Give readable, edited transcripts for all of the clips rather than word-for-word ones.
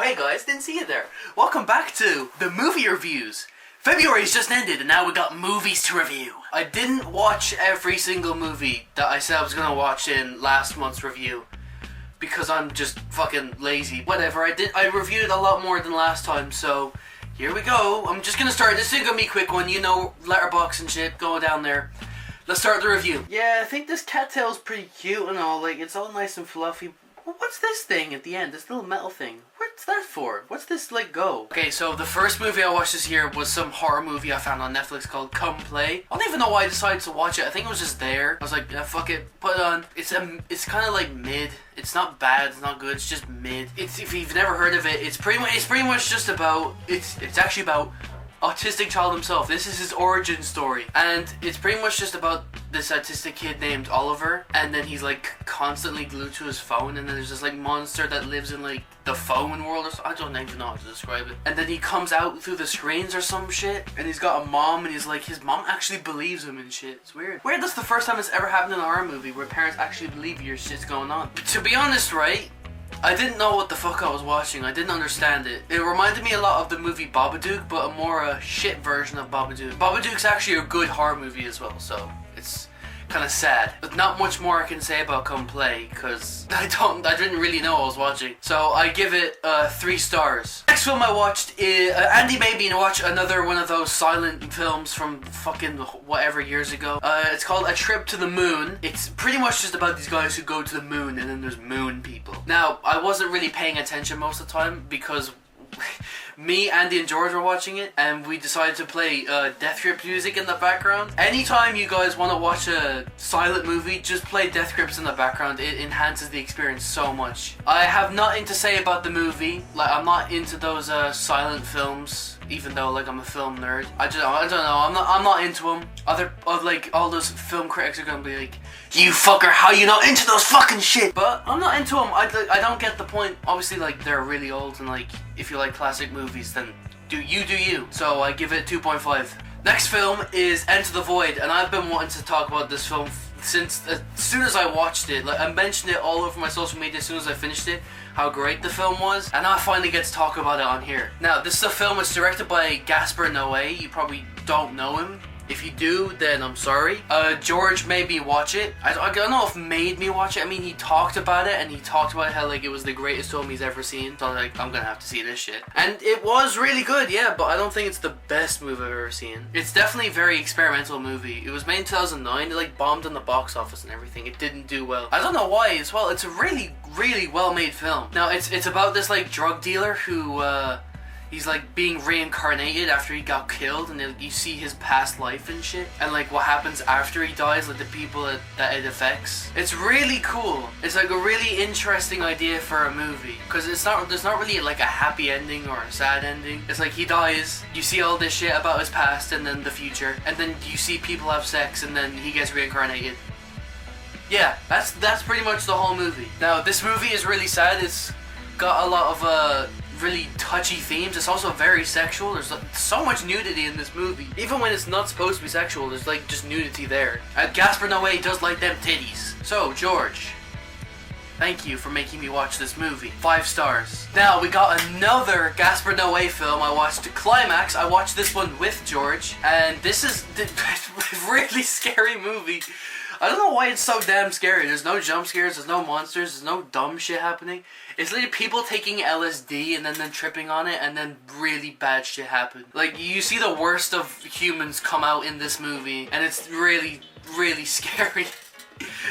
hey guys, didn't see you there. Welcome back to the movie reviews. February's just ended and now we got movies to review. I didn't watch every single movie that I said I was gonna watch in last month's review because I'm just fucking lazy. Whatever, I reviewed a lot more than last time, so here we go. I'm just gonna start. This is gonna be a quick one, you know, letterbox and shit, go down there. Let's start the review. Yeah, I think this cattail's pretty cute and all, like, it's all nice and fluffy. What's this thing at the end? This little metal thing. What's that for? What's this, like, go? Okay, so the first movie I watched this year was some horror movie I found on Netflix called Come Play. I don't even know why I decided to watch it. I think it was just there. I was like, fuck it, put it on. It's kind of like mid. It's not bad, it's not good, it's just mid. If you've never heard of it, it's pretty much just about, it's actually about autistic child himself. This is his origin story, and it's pretty much just about this autistic kid named Oliver, and then he's like constantly glued to his phone, and then there's this like monster that lives in like the phone world or something. I don't even know how to describe it. And then he comes out through the screens or some shit, and he's got a mom, and he's like, his mom actually believes him and shit. It's weird. That's the first time it's ever happened in a horror movie where parents actually believe your shit's going on. But to be honest, right, I didn't know what the fuck I was watching. I didn't understand it. It reminded me a lot of the movie Babadook, but a more shit version of Babadook. Babadook's actually a good horror movie as well, so it's kind of sad. But not much more I can say about Come Play, because I didn't really know what I was watching. So I give it 3 stars. Next film I watched is, Andy made me watch another one of those silent films from fucking whatever years ago. It's called A Trip to the Moon. It's pretty much just about these guys who go to the moon, and then there's moon people. Now, I wasn't really paying attention most of the time because me, Andy, and George were watching it, and we decided to play Death Grips music in the background. Anytime you guys want to watch a silent movie, just play Death Grips in the background. It enhances the experience so much. I have nothing to say about the movie. Like, I'm not into those silent films, even though like I'm a film nerd. I don't know. I'm not into them. Like all those film critics are gonna be like, "You fucker, how you not into those fucking shit?" But I'm not into them. I don't get the point. Obviously, like, they're really old, and like if you like classic movies, then do you. So I give it 2.5. Next film is Enter the Void, and I've been wanting to talk about this film since as soon as I watched it. Like, I mentioned it all over my social media as soon as I finished it, how great the film was, and now I finally get to talk about it on here. Now, this is a film that's directed by Gaspar Noé. You probably don't know him. If you do, then I'm sorry. George made me watch it. I don't know if made me watch it. I mean, he talked about it, and he talked about how like it was the greatest film he's ever seen. So I was like, I'm gonna have to see this shit. And it was really good, yeah, but I don't think it's the best movie I've ever seen. It's definitely a very experimental movie. It was made in 2009. It like bombed in the box office and everything. It didn't do well. I don't know why as well. It's a really, really well-made film. Now, it's about this like drug dealer who he's like being reincarnated after he got killed, and then you see his past life and shit, and like what happens after he dies, like the people that it affects. It's really cool. It's like a really interesting idea for a movie, because there's not really like a happy ending or a sad ending. It's like he dies, you see all this shit about his past and then the future, and then you see people have sex, and then he gets reincarnated. Yeah, that's pretty much the whole movie. Now, this movie is really sad. It's got a lot of really touchy themes. It's also very sexual. There's like, so much nudity in this movie. Even when it's not supposed to be sexual, there's like just nudity there. And Gaspar Noé does like them titties. So, George, thank you for making me watch this movie. 5 stars. Now, we got another Gaspar Noé film. I watched Climax. I watched this one with George, and this is a really scary movie. I don't know why it's so damn scary. There's no jump scares, there's no monsters, there's no dumb shit happening. It's like people taking LSD and then tripping on it, and then really bad shit happen. Like, you see the worst of humans come out in this movie, and it's really, really scary.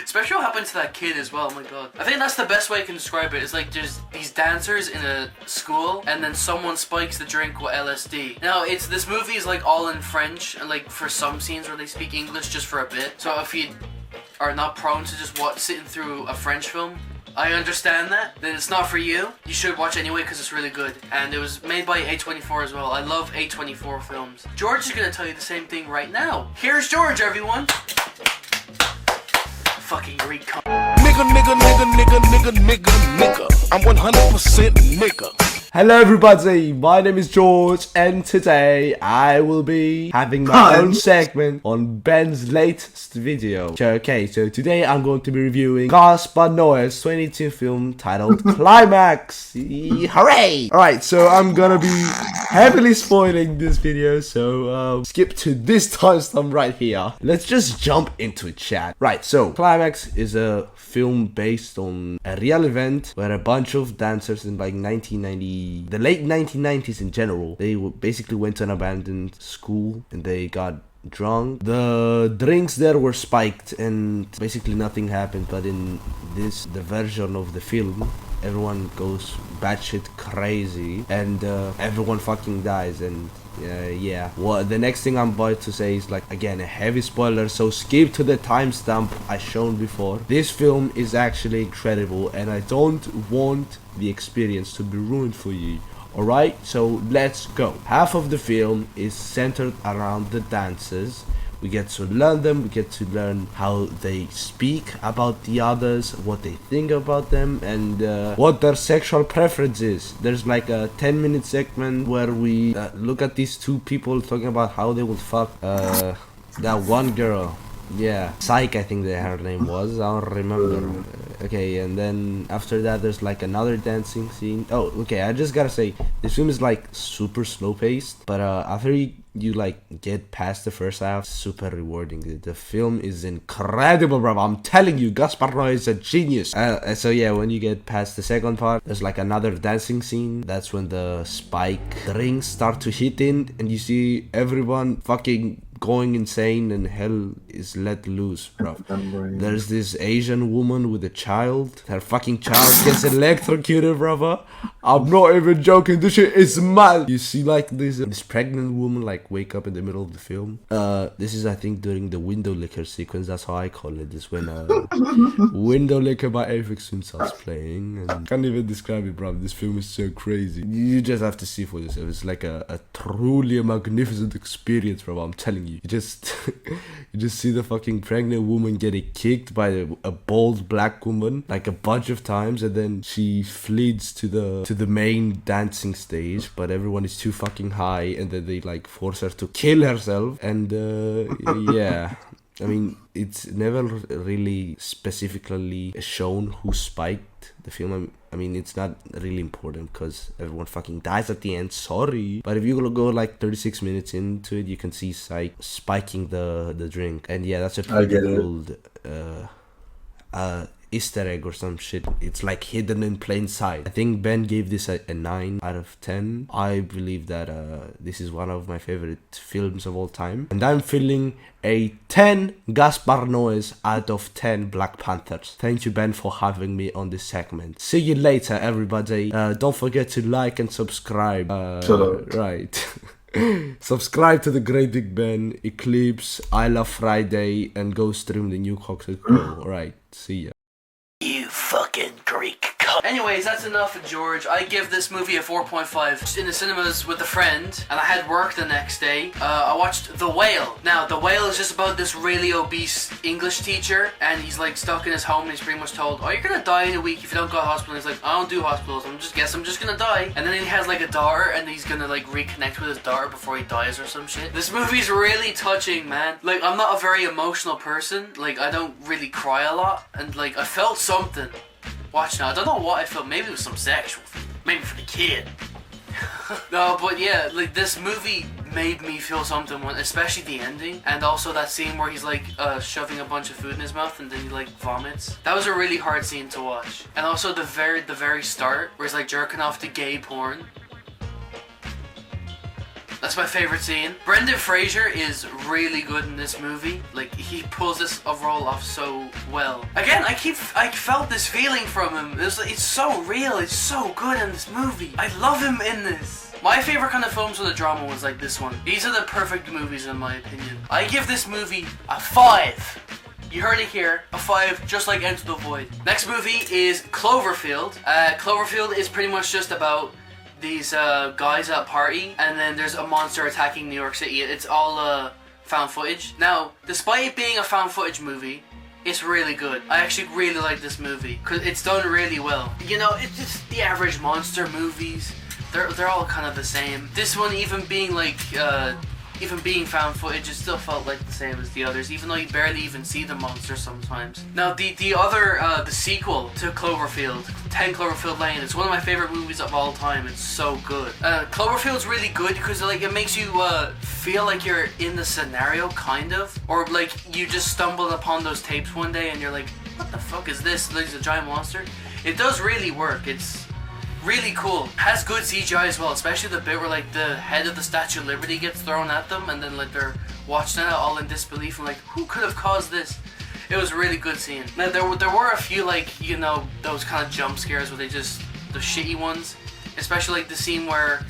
Especially what happened to that kid as well, oh my god. I think that's the best way I can describe it. It's like there's these dancers in a school, and then someone spikes the drink with LSD. Now, this movie is like all in French, and like for some scenes where they speak English just for a bit. So if you are not prone to just sitting through a French film, I understand that, then it's not for you. You should watch anyway because it's really good. And it was made by A24 as well. I love A24 films. George is going to tell you the same thing right now. Here's George, everyone. Fucking Greek cunt. Nigga. I'm 100% nigga. Hello everybody, my name is George and today I will be having my own segment on Ben's latest video. Okay, so today I'm going to be reviewing Gaspar Noé's 2018 film titled Climax. Hooray! Alright, so I'm gonna be heavily spoiling this video, so skip to this timestamp right here. Let's just jump into it, chat. Right, so Climax is a film based on a real event where a bunch of dancers in like 1990, the late 1990s in general, they basically went to an abandoned school and they got drunk. The drinks there were spiked and basically nothing happened, but in the version of the film, everyone goes batshit crazy and everyone fucking dies. And yeah, well, the next thing I'm about to say is like, again, a heavy spoiler, so skip to the timestamp I shown before. This film is actually incredible and I don't want the experience to be ruined for you. Alright, so let's go. Half of the film is centered around the dances. We get to learn them, we get to learn how they speak about the others, what they think about them, and what their sexual preference is. There's like a 10-minute segment where we look at these two people talking about how they would fuck that one girl. Yeah, Psych, I think her name was, I don't remember. Okay, and then after that there's like another dancing scene. Oh, okay, I just gotta say, this film is like super slow paced, but after you like get past the first half, super rewarding. The film is incredible, bro. I'm telling you, Gaspar Noé is a genius. So yeah, when you get past the second part, there's like another dancing scene. That's when the spike drinks start to hit in and you see everyone fucking going insane and hell is let loose, bro. There's this Asian woman with a child. Her fucking child gets electrocuted, brother. I'm not even joking. This shit is mad. You see like this pregnant woman like wake up in the middle of the film. This is, I think, during the window liquor sequence. That's how I call it. This when Window Liquor by Aphex Twin starts playing. And can't even describe it, bro. This film is so crazy. You just have to see for yourself. It's like a truly magnificent experience, bro. I'm telling you. You just see the fucking pregnant woman getting kicked by a bald black woman like a bunch of times, and then she flees to the main dancing stage, but everyone is too fucking high, and then they like force her to kill herself. And yeah, I mean, it's never really specifically shown who spiked the film. I mean, it's not really important because everyone fucking dies at the end, sorry. But if you go like 36 minutes into it, you can see Psych spiking the drink. And yeah, that's a pretty cool Easter egg or some shit. It's like hidden in plain sight. I think Ben gave this a 9 out of 10. I believe that this is one of my favorite films of all time. And I'm feeling a 10 Gaspar Noé's out of 10 Black Panthers. Thank you, Ben, for having me on this segment. See you later, everybody. Don't forget to like and subscribe. Shut up. Right. Subscribe to the Great Big Ben, Eclipse, I Love Friday, and go stream the new COCKSEXGO. Alright, see ya. You fucking Greek cunt. Anyways, that's enough of George. I give this movie a 4.5. In the cinemas with a friend, and I had work the next day. I watched The Whale. Now, The Whale is just about this really obese English teacher, and he's like stuck in his home, and he's pretty much told, oh, you're gonna die in a week if you don't go to hospital. And he's like, I don't do hospitals, I'm just gonna die. And then he has like a daughter, and he's gonna like reconnect with his daughter before he dies or some shit. This movie's really touching, man. Like, I'm not a very emotional person. Like, I don't really cry a lot, and like, I felt something watching it. I don't know what I felt. Maybe it was some sexual thing. Maybe for the kid. No, but yeah, like, this movie made me feel something, especially the ending, and also that scene where he's like shoving a bunch of food in his mouth and then he like vomits. That was a really hard scene to watch. And also the very start where he's like jerking off to gay porn. That's my favorite scene. Brendan Fraser is really good in this movie. Like, he pulls this role off so well. Again, I felt this feeling from him. It's so real. It's so good in this movie. I love him in this. My favorite kind of films with a drama was like this one. These are the perfect movies in my opinion. I give this movie a 5. You heard it here, a 5, just like Enter the Void. Next movie is Cloverfield. Cloverfield is pretty much just about these guys at a party, and then there's a monster attacking New York City. It's all found footage. Now, despite it being a found footage movie, it's really good. I actually really like this movie because it's done really well. You know, it's just the average monster movies. they're all kind of the same. This one even being like even being found footage, it still felt like the same as the others, even though you barely even see the monster sometimes. Now the sequel to Cloverfield, 10 Cloverfield Lane, is one of my favorite movies of all time. It's so good. Cloverfield's really good because like it makes you feel like you're in the scenario, kind of, or like you just stumbled upon those tapes one day and you're like, what the fuck is this? There's a giant monster. It does really work. It's really cool. Has good CGI as well, especially the bit where like the head of the Statue of Liberty gets thrown at them and then like they're watching it all in disbelief and like, who could have caused this? It was a really good scene. Now there were a few like, you know, those kind of jump scares where they just, the shitty ones, especially like the scene where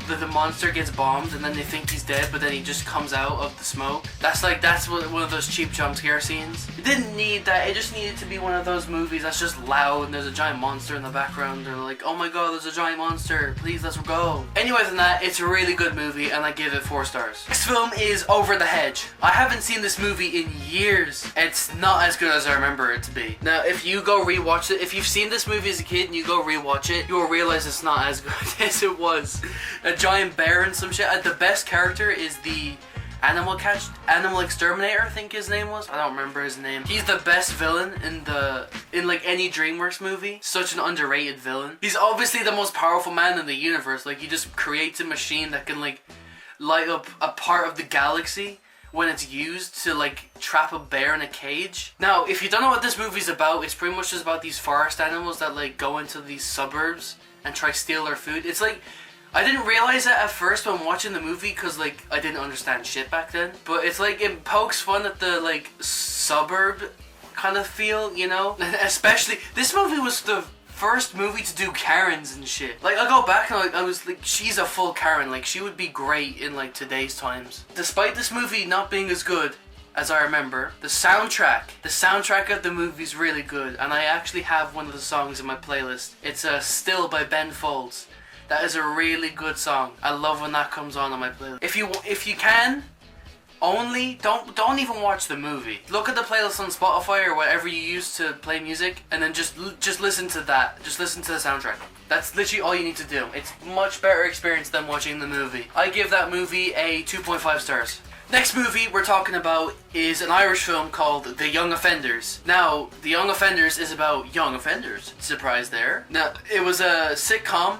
the monster gets bombed and then they think he's dead, but then he just comes out of the smoke. That's one of those cheap jump scare scenes. It didn't need that. It just needed to be one of those movies that's just loud and there's a giant monster in the background. They're like, oh my god, there's a giant monster. Please, let's go. Anyway than that, it's a really good movie and I give it 4 stars. Next film is Over the Hedge. I haven't seen this movie in years. It's not as good as I remember it to be. Now, if you go rewatch it, if you've seen this movie as a kid and you go rewatch it, you will realize it's not as good as it was. A giant bear and some shit. The best character is the animal exterminator, I think his name was. I don't remember his name. He's the best villain in like any DreamWorks movie. Such an underrated villain. He's obviously the most powerful man in the universe. Like, he just creates a machine that can like light up a part of the galaxy when it's used to like trap a bear in a cage. Now, if you don't know what this movie's about, it's pretty much just about these forest animals that like go into these suburbs and try to steal their food. It's like, I didn't realize that at first when watching the movie because like I didn't understand shit back then, but it's like it pokes fun at the like suburb kind of feel, you know. Especially this movie was the first movie to do Karens and shit. Like, I go back and I was like, she's a full Karen. Like, she would be great in like today's times. Despite this movie not being as good as I remember, the soundtrack of the movie is really good, and I actually have one of the songs in my playlist. It's Still by Ben Folds. That is a really good song. I love when that comes on my playlist. If you can, only don't even watch the movie. Look at the playlist on Spotify or whatever you use to play music, and then just listen to that. Just listen to the soundtrack. That's literally all you need to do. It's much better experience than watching the movie. I give that movie a 2.5 stars. Next movie we're talking about is an Irish film called The Young Offenders. Now, The Young Offenders is about young offenders. Surprise there. Now, it was a sitcom,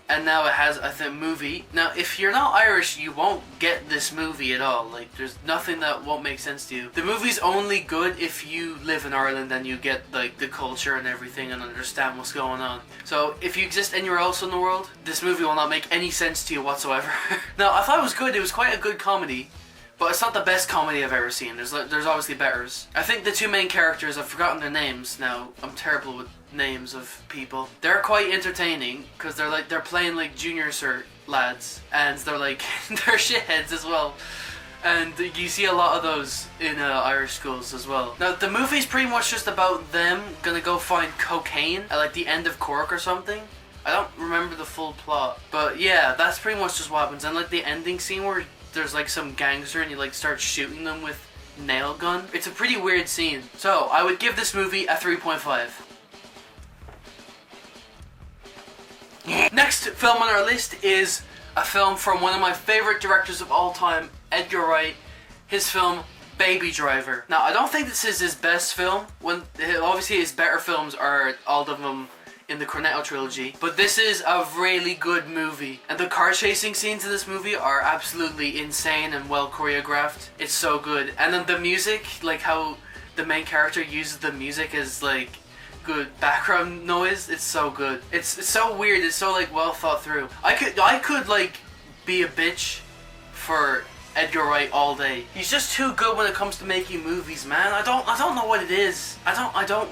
and now it has a movie. Now, if you're not Irish, you won't get this movie at all. Like, there's nothing that won't make sense to you. The movie's only good if you live in Ireland and you get, like, the culture and everything and understand what's going on. So, if you exist anywhere else in the world, this movie will not make any sense to you whatsoever. Now, I thought it was good. It was quite a good comedy. But it's not the best comedy I've ever seen. There's obviously betters. I think the two main characters, I've forgotten their names now. I'm terrible with names of people. They're quite entertaining because they're playing like junior cert lads, and they're like they're shitheads as well. And you see a lot of those in Irish schools as well. Now, the movie's pretty much just about them gonna go find cocaine at like the end of Cork or something. I don't remember the full plot, but yeah, that's pretty much just what happens. And like the ending scene where there's like some gangster and you like start shooting them with nail gun. It's a pretty weird scene. So I would give this movie a 3.5. Next film on our list is a film from one of my favorite directors of all time, Edgar Wright. His film Baby Driver. Now, I don't think this is his best film. Obviously his better films are all of them in the Cornetto trilogy, but this is a really good movie, and the car chasing scenes in this movie are absolutely insane and well choreographed. It's so good. And then the music, like how the main character uses the music as like good background noise, it's so good. It's so weird. It's so like well thought through. I could like be a bitch for Edgar Wright all day. He's just too good when it comes to making movies, man. I don't know what it is. I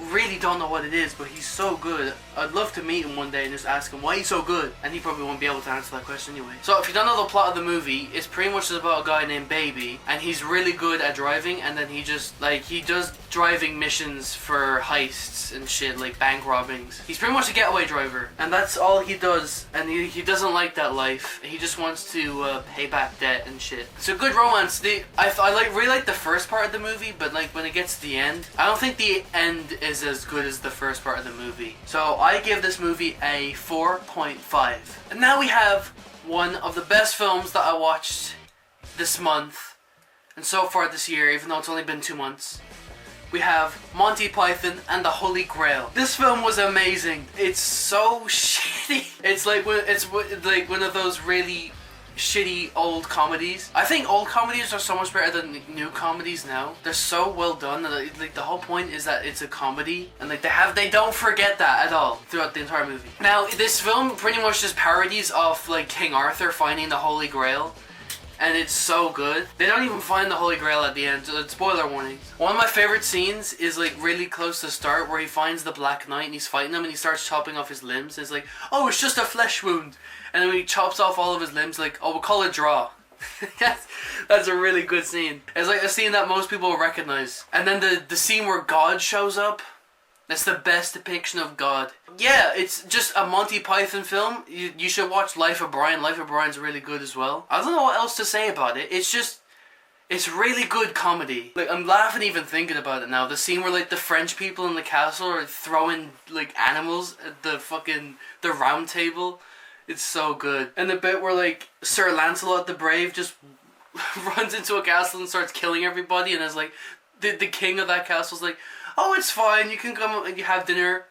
really don't know what it is, but he's so good. I'd love to meet him one day and just ask him why he's so good, and he probably won't be able to answer that question anyway. So if you don't know the plot of the movie, it's pretty much about a guy named Baby, and he's really good at driving, and then he does driving missions for heists and shit, like bank robbings. He's pretty much a getaway driver, and that's all he does, and he doesn't like that life. He just wants to pay back debt and shit. So good romance. I really like the first part of the movie, but like when it gets to the end, I don't think the end is as good as the first part of the movie. So I give this movie a 4.5. And now we have one of the best films that I watched this month, and so far this year, even though it's only been 2 months. We have Monty Python and the Holy Grail. This film was amazing. It's so shitty. It's like one of those really shitty old comedies. I think old comedies are so much better than new comedies now. They're so well done. Like the whole point is that it's a comedy, and like they don't forget that at all throughout the entire movie. Now this film pretty much just parodies of like King Arthur finding the Holy Grail. And it's so good. They don't even find the Holy Grail at the end. Spoiler warnings. One of my favorite scenes is like really close to the start, where he finds the Black Knight and he's fighting him and he starts chopping off his limbs. It's like, oh, it's just a flesh wound. And then when he chops off all of his limbs, like, oh, we'll call it draw. That's a really good scene. It's like a scene that most people will recognize. And then the scene where God shows up. That's the best depiction of God. Yeah, it's just a Monty Python film. You should watch Life of Brian. Life of Brian's really good as well. I don't know what else to say about it. It's really good comedy. Like, I'm laughing even thinking about it now. The scene where like the French people in the castle are throwing like animals at the round table. It's so good. And the bit where like Sir Lancelot the Brave just runs into a castle and starts killing everybody, and it's like the king of that castle's like, oh, it's fine, you can come and you have dinner.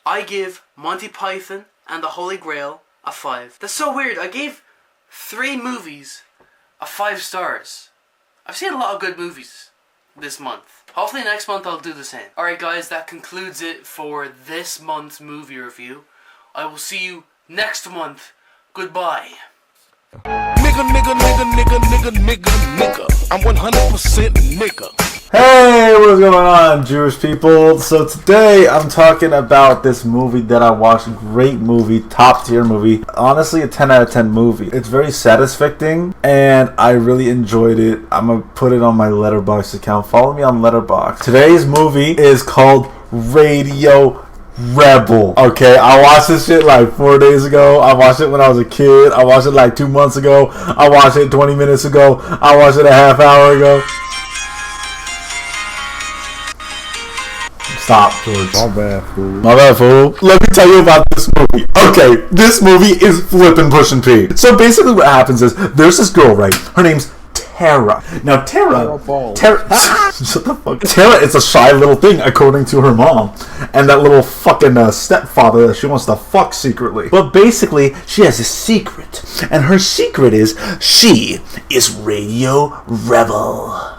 I give Monty Python and the Holy Grail a 5. That's so weird. I gave 3 movies a 5 stars. I've seen a lot of good movies this month. Hopefully next month I'll do the same. Alright guys, that concludes it for this month's movie review. I will see you next month. Goodbye. Nigga. I'm 100% nigga. Hey, what's going on, Jewish people? So today I'm talking about this movie that I watched. Great movie, top tier movie. Honestly, a 10 out of 10 movie. It's very satisfying and I really enjoyed it. I'm gonna put it on my Letterboxd account. Follow me on Letterboxd. Today's movie is called Radio Rebel. Okay, I watched this shit like 4 days ago. I watched it when I was a kid. I watched it like 2 months ago. I watched it 20 minutes ago. I watched it a half hour ago. Stop, George. My bad, fool. My bad, fool. Let me tell you about this movie. Okay, this movie is flippin' pushing P. So basically what happens is, there's this girl, right? Her name's Tara. Now, Tara, shut the fuck. Tara is a shy little thing, according to her mom. And that little fucking stepfather that she wants to fuck secretly. But basically, she has a secret. And her secret is, she is Radio Rebel.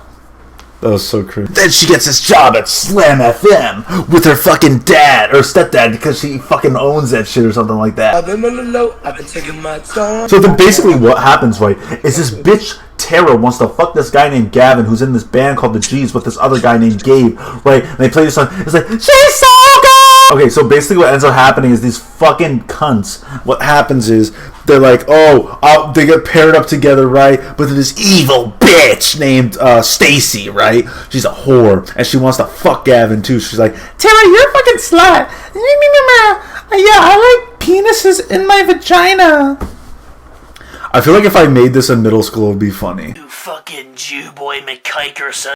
That was so cringe. Then she gets this job at Slam FM with her fucking dad or stepdad because she fucking owns that shit or something like that. I've been taking my time. So then basically what happens, right, is this bitch Tara wants to fuck this guy named Gavin who's in this band called the G's with this other guy named Gabe, right? And they play this song. It's like, she's so good! Okay, so basically what ends up happening is these fucking cunts. What happens is they're like, oh, they get paired up together, right? But this evil bitch named Stacy, right? She's a whore, and she wants to fuck Gavin too. She's like, Tara, you're a fucking slut. Yeah, I like penises in my vagina. I feel like if I made this in middle school, it would be funny. You fucking Jew boy McKiker, son.